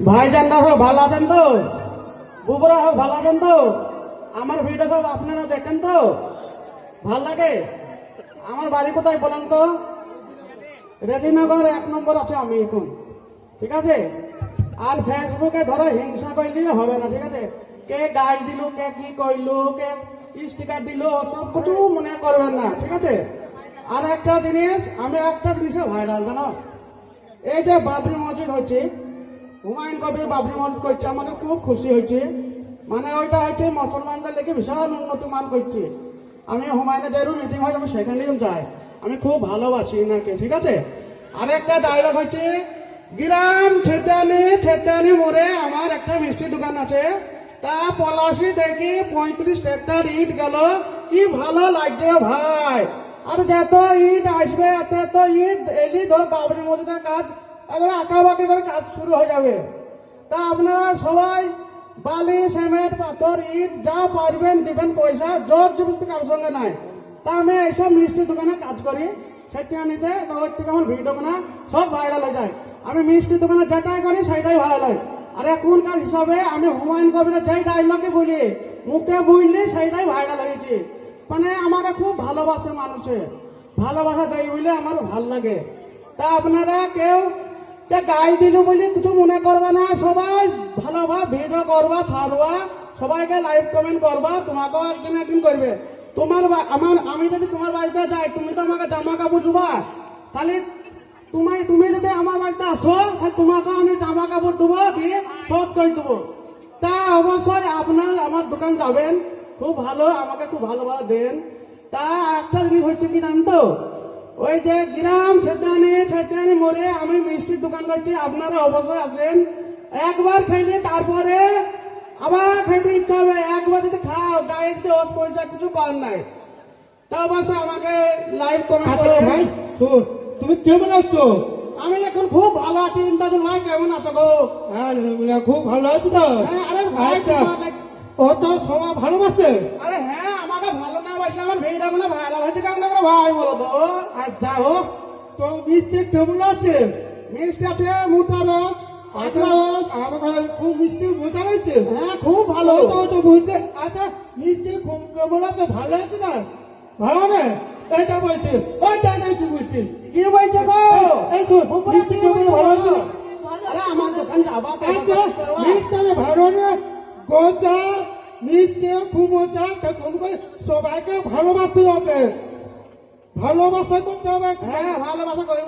ভাইজানরা সব ভালো আছেন তো? বুবরা সব ভালো আছেন তো? আমার ভিডিও সব আপনারা দেখেন তো? ভাল লাগে? আমার বাড়ি কোথায় বলেন তো? রেজিনগর 1 নম্বর আছে আমি এখন, ঠিক আছে? আর ফেসবুকে ধরো হিংসা করলে হবে না, ঠিক আছে? কে গাই দিল, কে কি কইলো, কে স্টিকার দিল, সব কিছু মনে করবেন না, ঠিক আছে? আর একটা জিনিস, আমি একটা জিনিসে ভাইরাল জানো, এই যে বাবরি মসজিদ হচ্ছে, হুমায়ুন কবির বাবরি মসজিদ করছে, আমাকে খুব খুশি হয়েছে। মানে ওইটা হচ্ছে মুসলমানদের লেগে বিশাল উন্নতি মান করছে। আমি হুমায়ুনের যেরু মিটিং হয় আমি সেখানেই যাই, আমি খুব ভালোবাসি নাকি, ঠিক আছে? আর একটা ডায়লগ হচ্ছে, গ্রাম ছেটানি মোড়ে আমার একটা মিষ্টি দোকান আছে, তা পলাশি দেখি 35 ট্রাক্টর ইট গেল, কি ভালো লাগছে ভাই। আর যত ইট আসবে এত ইট এলি ধর বাবরি মসজিদের কাজ একবারে আঁকাবাকি করে কাজ শুরু হয়ে যাবে। তা আপনারা সবাই বালি সিমেন্ট পাথর ইট যা পারবেন দিবেন, পয়সা জোর জবরদস্তি কারোর সঙ্গে নাই। তা আমি এইসব মিষ্টি দোকানে কাজ করি, সেখানিতে ওর থেকে আমার ভিডিও বানা সব ভাইরাল হয়ে যায়। আমি মিষ্টি দোকানে যেটাই করি সেটাই ভাইরাল হয়। আর এখনকার হিসাবে আমি হুমায়ুন কবিরের যেই ডায়লগে বলি, মুখে বুঝলি সেইটাই ভাইরাল হয়েছে। মানে আমাকে খুব ভালোবাসে মানুষে, ভালোবাসা দেয় বলে আমার ভাল লাগে। তা আপনারা কেউ গাই দিল বলে কিছু মনে করবা না, সবাই ভালোভাবে ভিডিও করবা, ছাড়বা, সবাইকে লাইভ কমেন্ট করবা, তোমাকেও একদিন করবে। তোমার আমি যদি তোমার বাড়িতে যাই, তুমি তো আমাকে জামা কাপড় দেবা, তাহলে তুমি যদি আমার বাড়িতে আসো, তাহলে তোমাকে আমি জামা কাপড় দেবো, দিয়ে শোধ করে দেবো। তা অবশ্যই আপনারা আমার দোকান যাবেন, খুব ভালো, আমাকে খুব ভালোভাবে দেন। তা একটা জিনিস হচ্ছে কি জানেন তো, ওই যে গ্রাম ছেটানি মোড়ে আমি মিষ্টির দোকান করছি, আপনারা অবশ্যই আসেন। একবার খাইলে তারপরে আবার খাইতে ইচ্ছা হবে। একবার যদি খাও, গায়ে যদি ওস পয়সা কিছু করার নাই। তা অবশ্যই আমাকে লাইভ কমেন্ট করো। ভাই শোন, তুমি কেমন আছো? আমি এখন খুব ভালো আছি। ইন্দাজুল ভাই কেমন আছো গো? হ্যাঁ, খুব ভালো আছি তো। হ্যাঁ, আরে ভাই আচ্ছা, তোমার- ও তো সবাই ভালোবাসে। আরে হ্যাঁ, আমাকে ভালো না বাসলে আমার ভিডিও মানে ভাইরাল হয়েছে কেমন করে ভাই বলো তো? আচ্ছা হোক, তো মিষ্টি কেমন আছে? মিষ্টি আছে, মোটা রস, পাতলা রস। আমার খুব মিষ্টি মজা হয়েছে। হ্যাঁ, খুব ভালো। তো বুঝতে। আচ্ছা, মিষ্টি খুব কেমন আছে? ভালো আছে না? ভালো না? এইটা বলছি, ওইটা নাই কি বলছিস? কি বলছে গো? এই শোন, মিষ্টি কেমন ভালো আছে? আরে আমার দোকান যাবা তো? আচ্ছা, মিষ্টি ভালো না? গোজা মিষ্টি খুব মজা, তখন সবাইকে ভালোবাসতে হবে, ভালোবাসা করতে হবে। হ্যাঁ, ভালোবাসা করি।